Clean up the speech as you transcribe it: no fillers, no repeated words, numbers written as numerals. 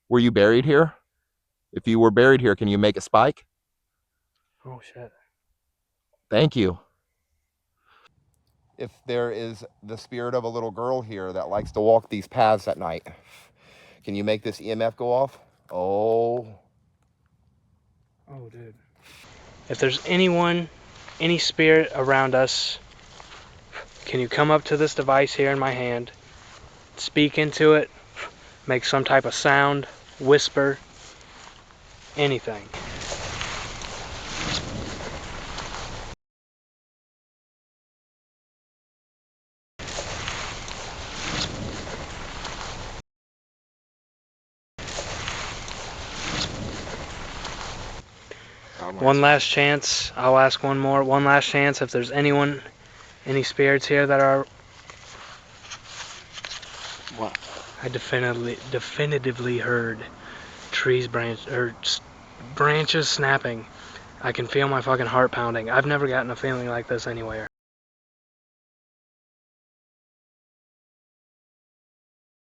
Were you buried here? If you were buried here, can you make a spike? Oh shit. Thank you. If there is the spirit of a little girl here that likes to walk these paths at night, can you make this EMF go off? Oh. Oh, dude. If there's anyone, any spirit around us, can you come up to this device here in my hand, speak into it, make some type of sound, whisper, anything? One last chance. I'll ask one more. One last chance. If there's anyone, any spirits here that are... What? I definitively heard branches snapping. I can feel my fucking heart pounding. I've never gotten a feeling like this anywhere.